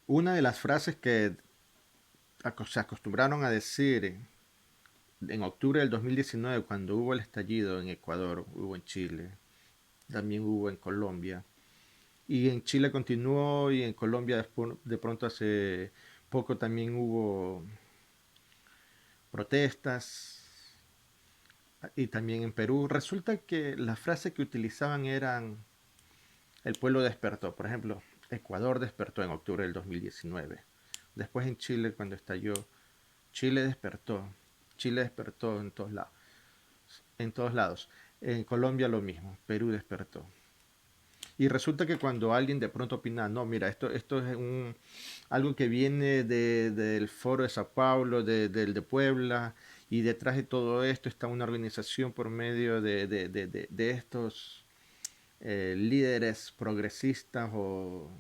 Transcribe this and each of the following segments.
Una de las frases que se acostumbraron a decir en octubre del 2019, cuando hubo el estallido en Ecuador, hubo en Chile, también hubo en Colombia, y en Chile continuó y en Colombia después, de pronto hace poco también hubo protestas y también en Perú. Resulta que las frases que utilizaban eran el pueblo despertó. Por ejemplo, Ecuador despertó en octubre del 2019. Después en Chile cuando estalló, Chile despertó. Chile despertó en todos lados. En todos lados. En Colombia lo mismo, Perú despertó. Y resulta que cuando alguien de pronto opina, no, mira, esto es algo que viene del foro de Sao Paulo, del de Puebla, y detrás de todo esto está una organización por medio de estos líderes progresistas o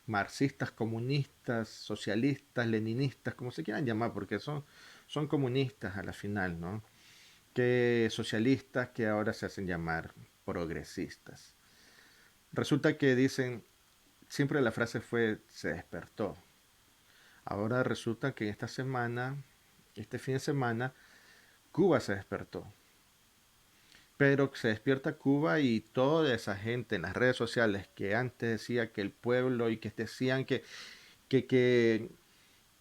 marxistas, comunistas, socialistas, leninistas, como se quieran llamar, porque son comunistas a la final, ¿no? Que socialistas que ahora se hacen llamar progresistas. Resulta que dicen, siempre la frase fue se despertó. Ahora resulta que esta semana, este fin de semana, Cuba se despertó. Pero se despierta Cuba y toda esa gente en las redes sociales que antes decía que el pueblo y que decían que, que,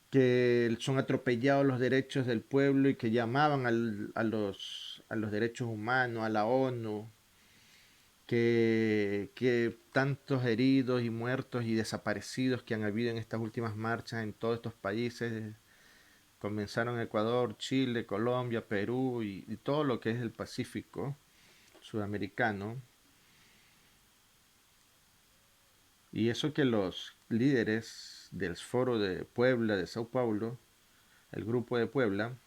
que son atropellados los derechos del pueblo y que llamaban a los derechos humanos, a la ONU, que tantos heridos y muertos y desaparecidos que han habido en estas últimas marchas en todos estos países, comenzaron en Ecuador, Chile, Colombia, Perú y todo lo que es el Pacífico sudamericano. Y eso que los líderes del foro de Puebla, de Sao Paulo, el grupo de Puebla,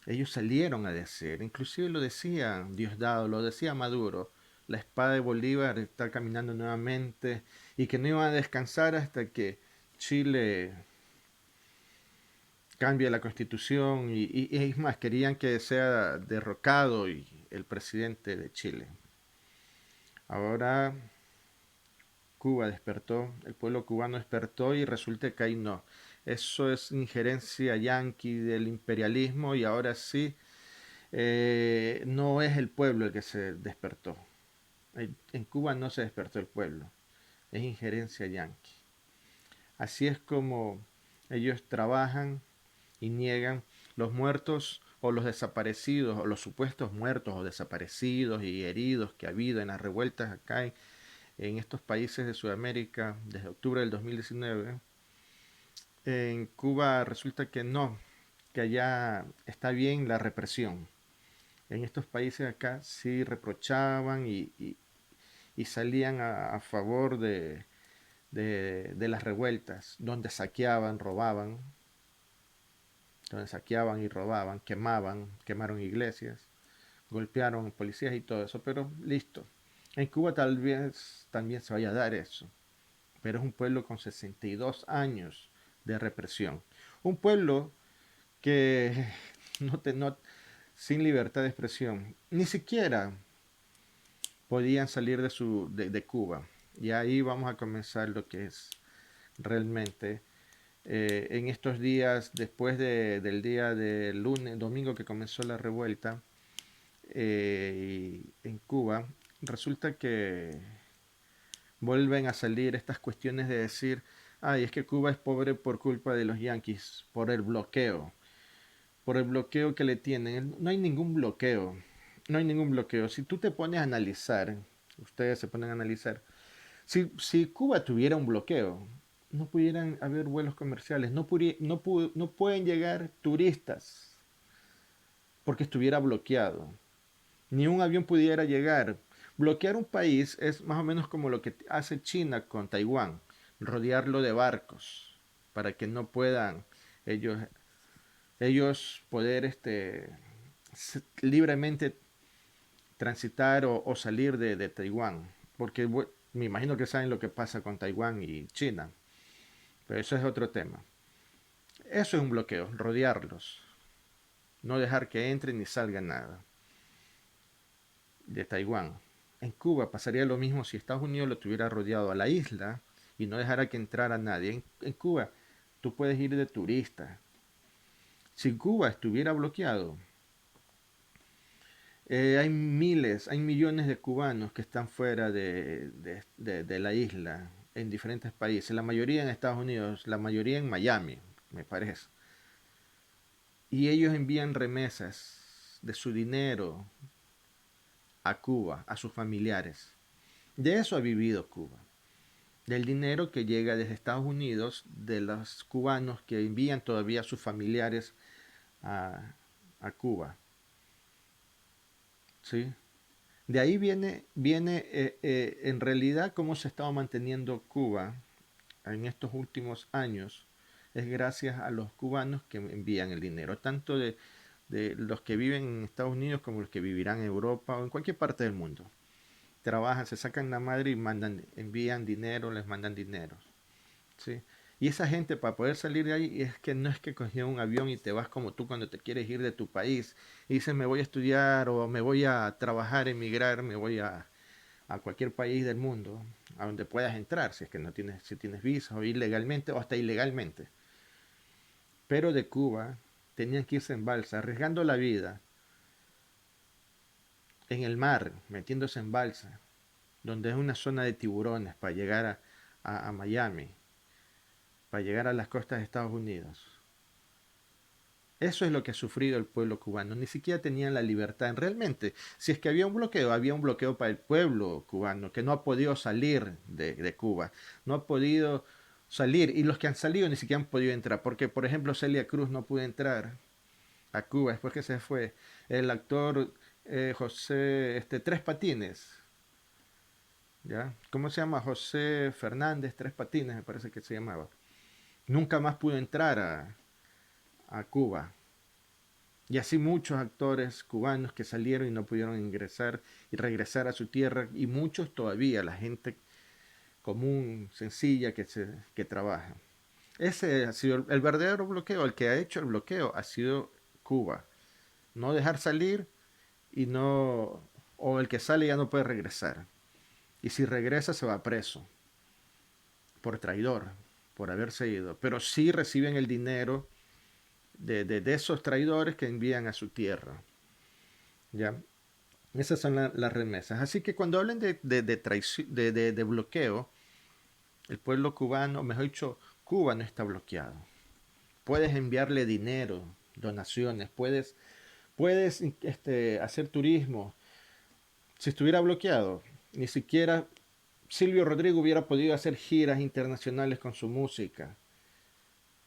ellos salieron a decir, inclusive lo decía Diosdado, lo decía Maduro, la espada de Bolívar está caminando nuevamente y que no iban a descansar hasta que Chile cambie la constitución y es más, querían que sea derrocado y el presidente de Chile. Ahora Cuba despertó, el pueblo cubano despertó y resulta que ahí no. Eso es injerencia yanqui del imperialismo y ahora sí no es el pueblo el que se despertó. En Cuba no se despertó el pueblo, es injerencia yanqui. Así es como ellos trabajan y niegan los muertos o los desaparecidos o los supuestos muertos o desaparecidos y heridos que ha habido en las revueltas acá en estos países de Sudamérica desde octubre del 2019. En Cuba resulta que no, que allá está bien la represión. En estos países acá sí reprochaban y salían a favor de las revueltas, donde saqueaban y robaban, quemaron iglesias, golpearon policías y todo eso, pero listo. En Cuba tal vez también se vaya a dar eso, pero es un pueblo con 62 años de represión. Un pueblo que no, no sin libertad de expresión, ni siquiera podían salir de Cuba. Y ahí vamos a comenzar lo que es realmente en estos días, después del día del lunes, domingo que comenzó la revuelta en Cuba, resulta que vuelven a salir estas cuestiones de decir, ay, es que Cuba es pobre por culpa de los yanquis, por el bloqueo que le tienen. No hay ningún bloqueo, no hay ningún bloqueo. Si tú te pones a analizar, ustedes se ponen a analizar, si Cuba tuviera un bloqueo, no pudieran haber vuelos comerciales, no pueden llegar turistas porque estuviera bloqueado. Ni un avión pudiera llegar. Bloquear un país es más o menos como lo que hace China con Taiwán, rodearlo de barcos para que no puedan ellos, ellos poder libremente transitar o salir de Taiwán. Porque me imagino que saben lo que pasa con Taiwán y China. Pero eso es otro tema. Eso es un bloqueo, rodearlos. No dejar que entre ni salga nada de Taiwán. En Cuba pasaría lo mismo si Estados Unidos lo tuviera rodeado a la isla y no dejara que entrara nadie. En Cuba tú puedes ir de turista. Si Cuba estuviera bloqueado, hay miles, hay millones de cubanos que están fuera de la isla, en diferentes países, la mayoría en Estados Unidos, la mayoría en Miami, me parece. Y ellos envían remesas de su dinero a Cuba, a sus familiares. De eso ha vivido Cuba. Del dinero que llega desde Estados Unidos, de los cubanos que envían todavía a sus familiares a, a Cuba. ¿Sí? De ahí viene en realidad cómo se ha estado manteniendo Cuba en estos últimos años. Es gracias a los cubanos que envían el dinero, tanto de los que viven en Estados Unidos como los que vivirán en Europa o en cualquier parte del mundo. Trabajan, se sacan la madre y envían dinero, les mandan dinero. ¿Sí? Y esa gente para poder salir de ahí es que no es que cogió un avión y te vas como tú cuando te quieres ir de tu país y dices me voy a estudiar o me voy a trabajar, emigrar, me voy a cualquier país del mundo a donde puedas entrar, si es que no tienes, si tienes visa o ilegalmente o hasta ilegalmente. Pero de Cuba tenían que irse en balsa, arriesgando la vida en el mar, metiéndose en balsa, donde es una zona de tiburones para llegar a Miami, para llegar a las costas de Estados Unidos. Eso es lo que ha sufrido el pueblo cubano. Ni siquiera tenían la libertad. Realmente, si es que había un bloqueo para el pueblo cubano, que no ha podido salir de Cuba. No ha podido salir. Y los que han salido ni siquiera han podido entrar. Porque, por ejemplo, Celia Cruz no pudo entrar a Cuba después que se fue. El actor José Tres Patines. ¿Ya? ¿Cómo se llama? José Fernández Tres Patines, me parece que se llamaba. Nunca más pudo entrar a Cuba. Y así muchos actores cubanos que salieron y no pudieron ingresar y regresar a su tierra, y muchos todavía, la gente común, sencilla que trabaja. Ese ha sido el verdadero bloqueo, el que ha hecho el bloqueo ha sido Cuba. No dejar salir y no, o el que sale ya no puede regresar. Y si regresa se va preso por traidor, por haberse ido. Pero sí reciben el dinero de esos traidores que envían a su tierra. ¿Ya? Esas son las remesas. Así que cuando hablen de bloqueo, el pueblo cubano, mejor dicho, Cuba no está bloqueado. Puedes enviarle dinero, donaciones, puedes hacer turismo. Si estuviera bloqueado, ni siquiera Silvio Rodrigo hubiera podido hacer giras internacionales con su música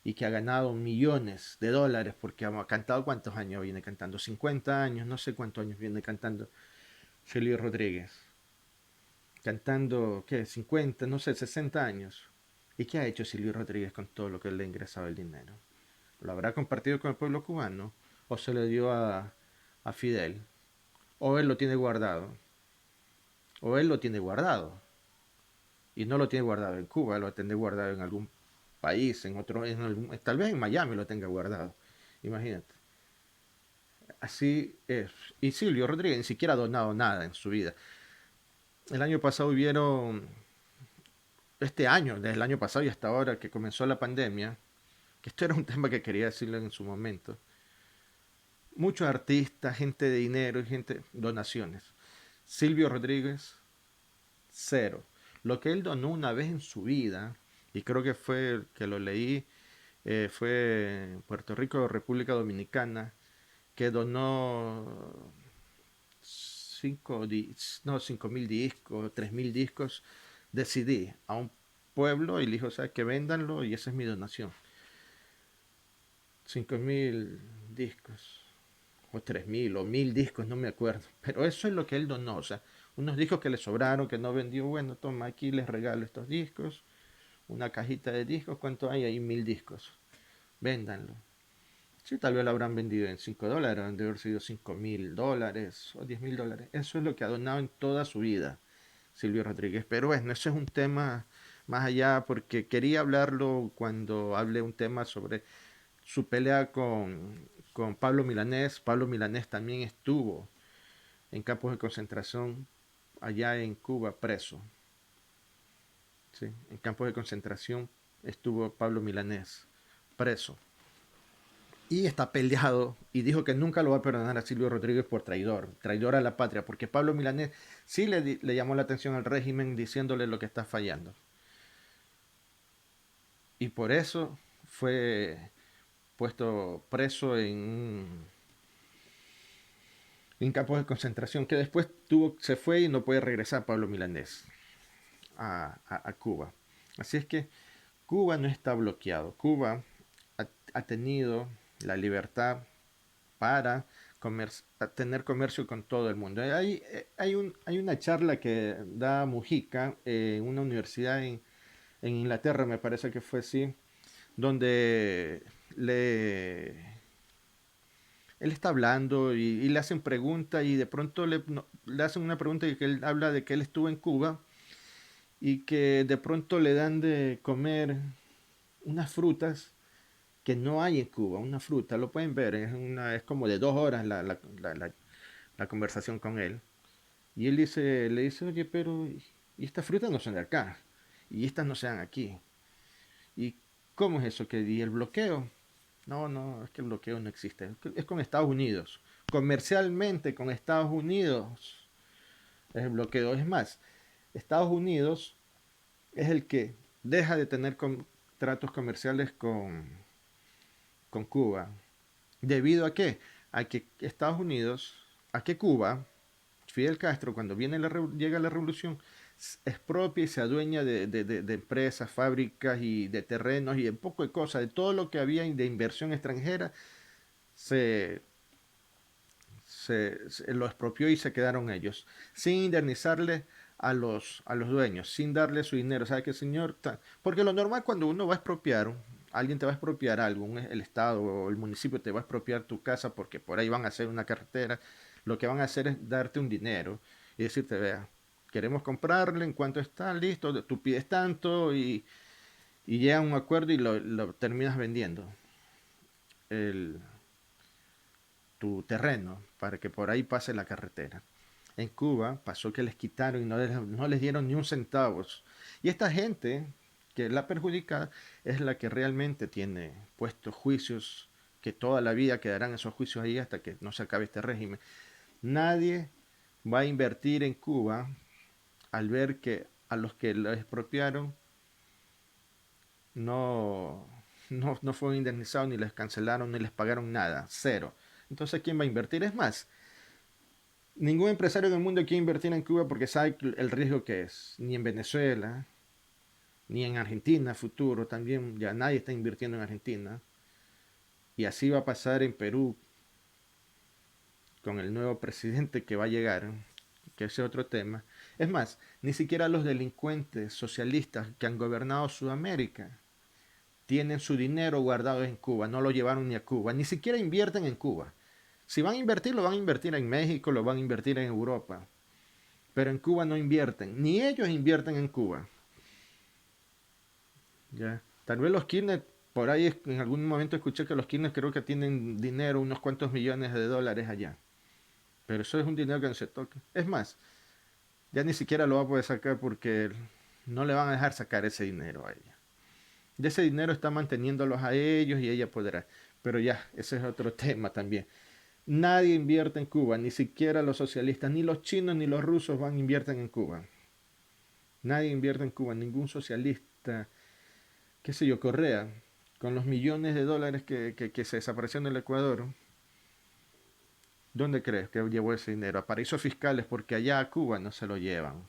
y que ha ganado millones de dólares porque ha cantado cuántos años viene cantando, 50 años, no sé cuántos años viene cantando Silvio Rodríguez. Cantando, ¿qué? 50, no sé, 60 años. ¿Y qué ha hecho Silvio Rodríguez con todo lo que le ha ingresado el dinero? ¿Lo habrá compartido con el pueblo cubano? ¿O se lo dio a Fidel? ¿O él lo tiene guardado? ¿O él lo tiene guardado? Y no lo tiene guardado en Cuba, lo tiene guardado en algún país, en otro, tal vez en Miami lo tenga guardado. Imagínate. Así es. Y Silvio Rodríguez ni siquiera ha donado nada en su vida. El año pasado hubieron este año, desde el año pasado y hasta ahora que comenzó la pandemia, que esto era un tema que quería decirle en su momento, muchos artistas, gente de dinero y gente, donaciones. Silvio Rodríguez, cero. Lo que él donó una vez en su vida, y creo que fue que lo leí, fue en Puerto Rico, República Dominicana, que donó 5.000 discos, 3.000 discos de CD a un pueblo y le dijo, o sea, que véndanlo y esa es mi donación. 5.000 discos, o 3.000, o 1.000 discos, no me acuerdo. Pero eso es lo que él donó, o sea, unos discos que le sobraron, que no vendió, bueno, toma, aquí les regalo estos discos, una cajita de discos, ¿cuánto hay ahí? 1.000 discos, véndanlo. Sí, tal vez lo habrán vendido en $5, han de haber sido $5.000 o $10.000. Eso es lo que ha donado en toda su vida Silvio Rodríguez. Pero bueno, ese es un tema más allá porque quería hablarlo cuando hable un tema sobre su pelea con Pablo Milanés. Pablo Milanés también estuvo en campos de concentración allá en Cuba preso. ¿sí? En campos de concentración estuvo Pablo Milanés preso. Y está peleado y dijo que nunca lo va a perdonar a Silvio Rodríguez por traidor, traidor a la patria, porque Pablo Milanés sí le llamó la atención al régimen diciéndole lo que está fallando. Y por eso fue puesto preso en campos de concentración, que después se fue y no puede regresar Pablo Milanés a Cuba. Así es que Cuba no está bloqueado. Cuba ha tenido la libertad para tener comercio con todo el mundo. Hay una charla que da Mujica en una universidad en Inglaterra, me parece que fue así, donde le, él está hablando y le hacen preguntas y de pronto le hacen una pregunta y que él habla de que él estuvo en Cuba y que de pronto le dan de comer unas frutas que no hay en Cuba, una fruta, lo pueden ver, es como de 2 horas la conversación con él. Y él le dice, oye, pero y estas frutas no son de acá, y estas no se dan aquí. ¿Y cómo es eso? ¿Y el bloqueo? No, no, es que el bloqueo no existe, es con Estados Unidos. Comercialmente con Estados Unidos es el bloqueo. Es más, Estados Unidos es el que deja de tener tratos comerciales con Cuba. ¿Debido a qué? A que Estados Unidos, a que Cuba, Fidel Castro, cuando llega la revolución, expropia y se adueña de empresas, fábricas y de terrenos y de un poco de cosas, de todo lo que había de inversión extranjera, se, se lo expropió y se quedaron ellos, sin indemnizarle a los dueños, sin darle su dinero. ¿Sabe qué, señor? Porque lo normal cuando uno va a expropiar, alguien te va a expropiar algo, el Estado o el municipio te va a expropiar tu casa porque por ahí van a hacer una carretera, lo que van a hacer es darte un dinero y decirte, vea, queremos comprarle, en cuanto está listo, tú pides tanto y llega a un acuerdo y lo terminas vendiendo. El, tu terreno para que por ahí pase la carretera. En Cuba pasó que les quitaron y no les dieron ni un centavo. Y esta gente que la perjudicada es la que realmente tiene puestos juicios que toda la vida quedarán esos juicios ahí hasta que no se acabe este régimen. Nadie va a invertir en Cuba al ver que a los que lo expropiaron no, no fueron indemnizados, ni les cancelaron, ni les pagaron nada, cero. Entonces, ¿quién va a invertir? Es más, ningún empresario del mundo quiere invertir en Cuba porque sabe el riesgo que es. Ni en Venezuela, ni en Argentina, futuro también, ya nadie está invirtiendo en Argentina. Y así va a pasar en Perú con el nuevo presidente que va a llegar, que ese es otro tema. Es más, ni siquiera los delincuentes socialistas que han gobernado Sudamérica tienen su dinero guardado en Cuba, no lo llevaron ni a Cuba, ni siquiera invierten en Cuba. Si van a invertir, lo van a invertir en México, lo van a invertir en Europa. Pero en Cuba no invierten, ni ellos invierten en Cuba. ¿Ya? Tal vez los Kirchner, por ahí en algún momento escuché que los Kirchner creo que tienen dinero, unos cuantos millones de dólares allá. Pero eso es un dinero que no se toca. Es más, ya ni siquiera lo va a poder sacar porque no le van a dejar sacar ese dinero a ella. Y ese dinero está manteniéndolos a ellos y ella podrá. Pero ya, ese es otro tema también. Nadie invierte en Cuba, ni siquiera los socialistas, ni los chinos ni los rusos invierten en Cuba. Nadie invierte en Cuba, ningún socialista, qué sé yo, Correa, con los millones de dólares que se desapareció en el Ecuador. ¿Dónde crees que llevó ese dinero? A paraísos fiscales, porque allá a Cuba no se lo llevan.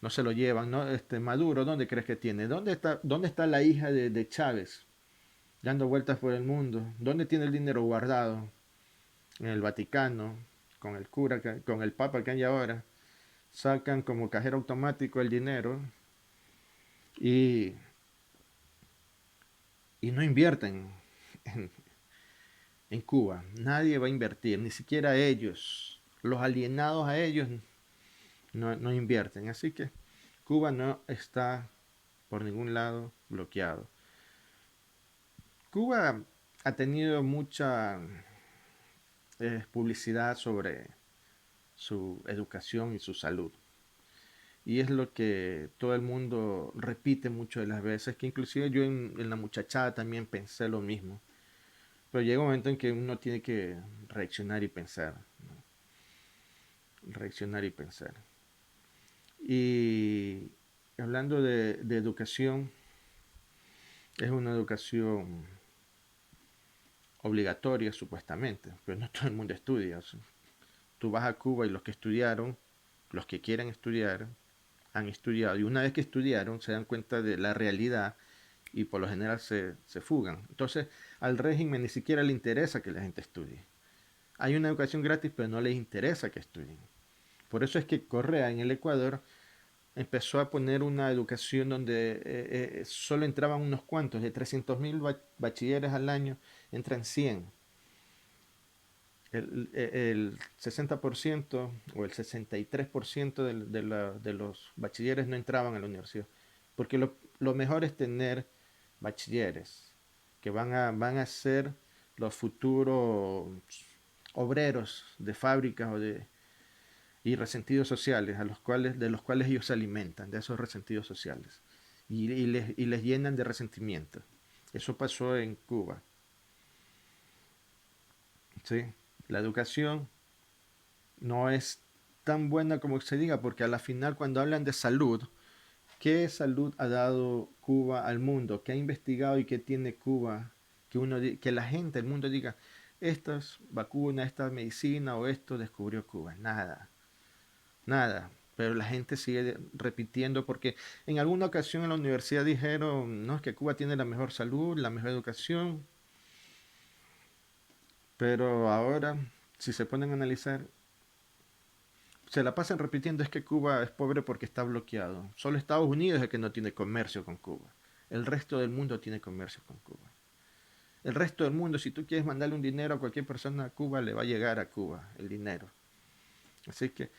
No se lo llevan, ¿no? Maduro, ¿dónde crees que tiene? ¿Dónde está la hija de Chávez? Dando vueltas por el mundo. ¿Dónde tiene el dinero guardado? En el Vaticano, con el cura, con el papa que hay ahora. Sacan como cajero automático el dinero y, y no invierten en, en Cuba. Nadie va a invertir, ni siquiera ellos. Los alienados a ellos no invierten. Así que Cuba no está por ningún lado bloqueado. Cuba ha tenido mucha publicidad sobre su educación y su salud. y es lo que todo el mundo repite mucho de las veces, que inclusive yo en la muchachada también pensé lo mismo. Pero llega un momento en que uno tiene que reaccionar y pensar, ¿no? Reaccionar y pensar. Y hablando de educación, es una educación obligatoria supuestamente, pero no todo el mundo estudia. O sea, tú vas a Cuba y los que estudiaron, los que quieren estudiar, han estudiado y una vez que estudiaron se dan cuenta de la realidad y por lo general se fugan. Entonces al régimen ni siquiera le interesa que la gente estudie. Hay una educación gratis pero no les interesa que estudien. Por eso es que Correa en el Ecuador empezó a poner una educación donde solo entraban unos cuantos, de 300.000 bachilleres al año, entran 100. El 60% o el 63% de los bachilleres no entraban a la universidad. Porque lo mejor es tener bachilleres que van a ser los futuros obreros de fábricas y resentidos sociales, de los cuales ellos se alimentan, de esos resentidos sociales. Y les llenan de resentimiento. Eso pasó en Cuba. ¿Sí? La educación no es tan buena como se diga, porque a la final cuando hablan de salud, ¿qué salud ha dado Cuba al mundo? ¿Qué ha investigado y qué tiene Cuba? Que la gente, el mundo diga, estas vacunas, esta medicina o esto descubrió Cuba. Nada, nada. Pero la gente sigue repitiendo porque en alguna ocasión en la universidad dijeron, no, es que Cuba tiene la mejor salud, la mejor educación, pero ahora, si se ponen a analizar, se la pasan repitiendo es que Cuba es pobre porque está bloqueado. Solo Estados Unidos es el que no tiene comercio con Cuba. El resto del mundo tiene comercio con Cuba. El resto del mundo, si tú quieres mandarle un dinero a cualquier persona a Cuba, le va a llegar a Cuba el dinero. Así que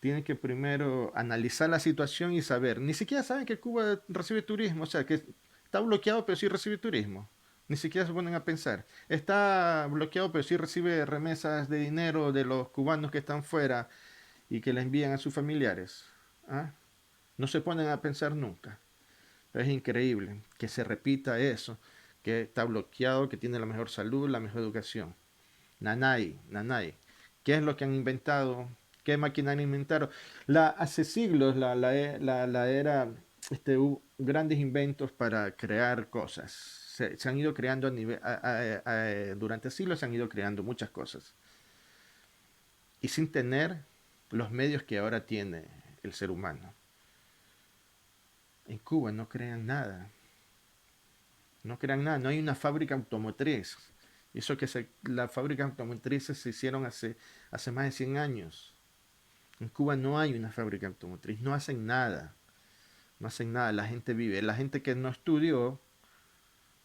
tienen que primero analizar la situación y saber. Ni siquiera saben que Cuba recibe turismo, o sea, que está bloqueado pero sí recibe turismo. Ni siquiera se ponen a pensar. Está bloqueado pero sí recibe remesas de dinero de los cubanos que están fuera y que le envían a sus familiares. ¿Ah? No se ponen a pensar nunca. Es increíble que se repita eso, que está bloqueado, que tiene la mejor salud, la mejor educación. Nanay, nanay. ¿Qué es lo que han inventado? ¿Qué maquinaria inventaron? Hace siglos la era, hubo grandes inventos para crear cosas. Se han ido creando durante siglos se han ido creando muchas cosas. Y sin tener los medios que ahora tiene el ser humano. En Cuba no crean nada. No crean nada. No hay una fábrica automotriz. Eso que las fábricas automotrices se hicieron hace más de 100 años. En Cuba no hay una fábrica automotriz. No hacen nada. No hacen nada. La gente vive. La gente que no estudió,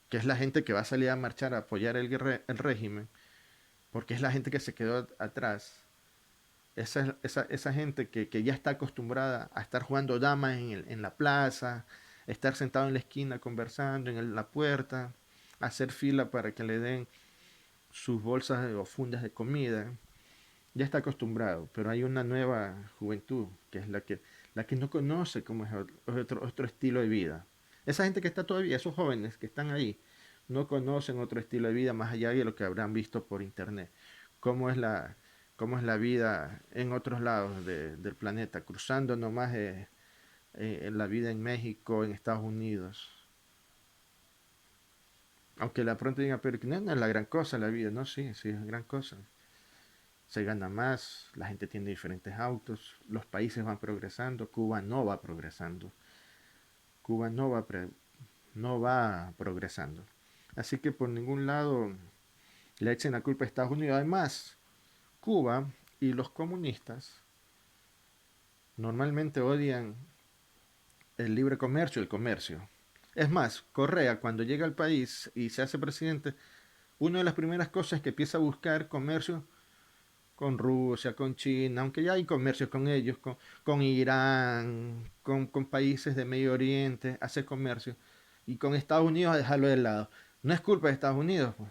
que es la gente que va a salir a marchar a apoyar el régimen, porque es la gente que se quedó atrás. Esa gente que ya está acostumbrada a estar jugando damas en la plaza, estar sentado en la esquina conversando la puerta, hacer fila para que le den sus bolsas o fundas de comida, ya está acostumbrado, pero hay una nueva juventud que es la que no conoce cómo es otro estilo de vida. Esa gente que está todavía, esos jóvenes que están ahí, no conocen otro estilo de vida más allá de lo que habrán visto por internet. Cómo es la, cómo es la vida en otros lados del planeta, cruzando nomás la vida en México, en Estados Unidos. Aunque la pronto digan, pero no es la gran cosa la vida, no, sí, sí, es gran cosa. Se gana más, la gente tiene diferentes autos, los países van progresando, Cuba no va progresando. Cuba no va progresando. Así que por ningún lado le echen la culpa a Estados Unidos. Además, Cuba y los comunistas normalmente odian el libre comercio, el comercio. Es más, Correa cuando llega al país y se hace presidente, una de las primeras cosas que empieza a buscar comercio con Rusia, con China, aunque ya hay comercio con ellos, con Irán, con países de Medio Oriente, hacer comercio. Y con Estados Unidos a dejarlo de lado. No es culpa de Estados Unidos, pues,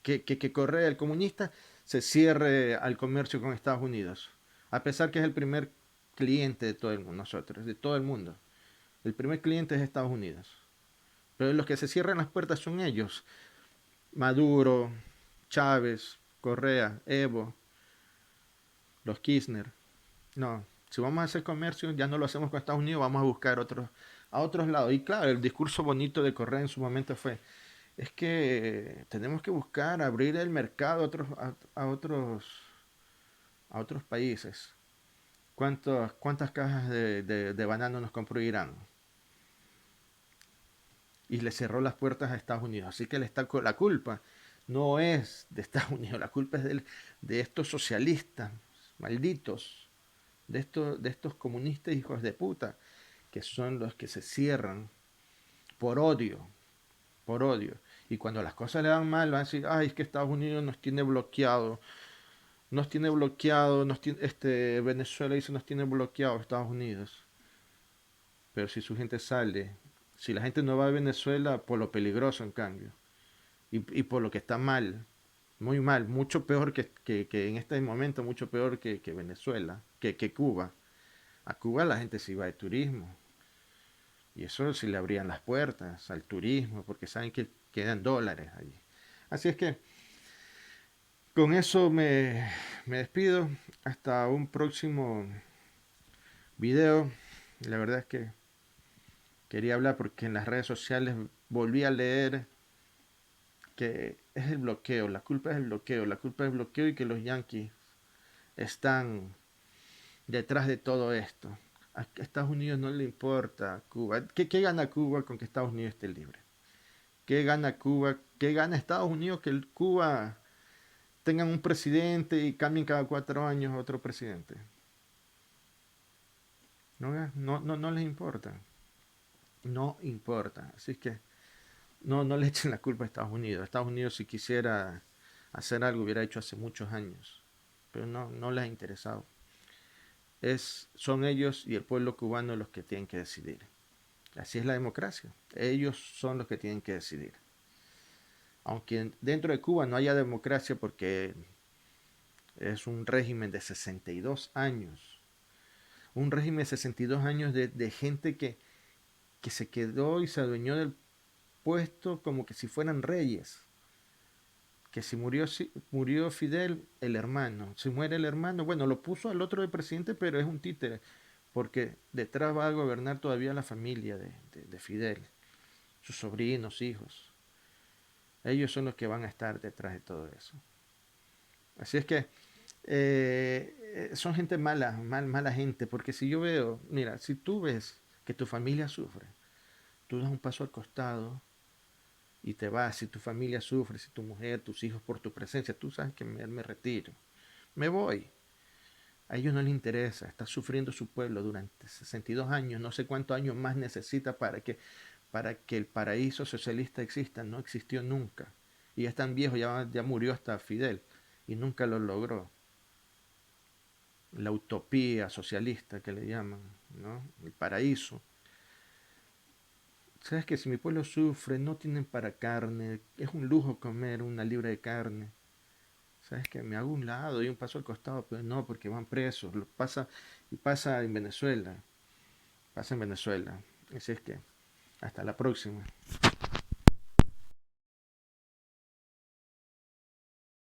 que Correa, el comunista, se cierre al comercio con Estados Unidos. A pesar que es el primer cliente de todo el mundo, nosotros, de todo el mundo. El primer cliente es Estados Unidos. Pero los que se cierran las puertas son ellos. Maduro, Chávez, Correa, Evo, los Kirchner. No, si vamos a hacer comercio, ya no lo hacemos con Estados Unidos, vamos a buscar a otros lados. Y claro, el discurso bonito de Correa en su momento fue, es que tenemos que buscar abrir el mercado a otros países. ¿Cuántas cajas de banano nos compró Irán? Y le cerró las puertas a Estados Unidos. Así que la culpa no es de Estados Unidos, la culpa es de estos socialistas malditos, de estos comunistas hijos de puta, que son los que se cierran por odio, por odio. Y cuando las cosas le van mal, van a decir, ay, es que Estados Unidos nos tiene bloqueado, Venezuela dice nos tiene bloqueado Estados Unidos. Pero si su gente sale, si la gente no va a Venezuela por lo peligroso en cambio, y por lo que está mal, muy mal, mucho peor que en este momento, mucho peor que Venezuela, que Cuba. A Cuba la gente se iba de turismo, y eso sí le abrían las puertas al turismo, porque saben que quedan dólares allí. Así es que con eso me despido. Hasta un próximo video. La verdad es que quería hablar porque en las redes sociales volví a leer que es el bloqueo, la culpa es el bloqueo, la culpa es el bloqueo y que los yanquis están detrás de todo esto. A Estados Unidos no le importa Cuba. ¿Qué gana Cuba con que Estados Unidos esté libre? ¿Qué gana Cuba? ¿Qué gana Estados Unidos que Cuba tengan un presidente y cambien cada 4 años a otro presidente? No les importa. No importa. Así que no le echen la culpa a Estados Unidos. Estados Unidos si quisiera hacer algo hubiera hecho hace muchos años. Pero no les ha interesado. Son ellos y el pueblo cubano los que tienen que decidir. Así es la democracia. Ellos son los que tienen que decidir. Aunque dentro de Cuba no haya democracia porque es un régimen de 62 años. Un régimen de 62 años de gente que se quedó y se adueñó del puesto como que si fueran reyes. Que si murió Fidel, el hermano. Si muere el hermano, bueno, lo puso al otro de presidente, pero es un títere. Porque detrás va a gobernar todavía la familia de Fidel. Sus sobrinos, hijos. Ellos son los que van a estar detrás de todo eso. Así es que son gente mala gente. Porque si yo veo, mira, si tú ves que tu familia sufre, tú das un paso al costado y te vas. Si tu familia sufre, si tu mujer, tus hijos por tu presencia, tú sabes que me retiro. Me voy. A ellos no les interesa. Está sufriendo su pueblo durante 62 años. No sé cuántos años más necesita para que el paraíso socialista exista. No existió nunca. Y es tan viejo, ya murió hasta Fidel. Y nunca lo logró. La utopía socialista que le llaman, ¿no? El paraíso. Sabes que si mi pueblo sufre, no tienen para carne. Es un lujo comer una libra de carne. Sabes que me hago un lado y un paso al costado, pero no, porque van presos. Pasa en Venezuela. Pasa en Venezuela. Así es que hasta la próxima.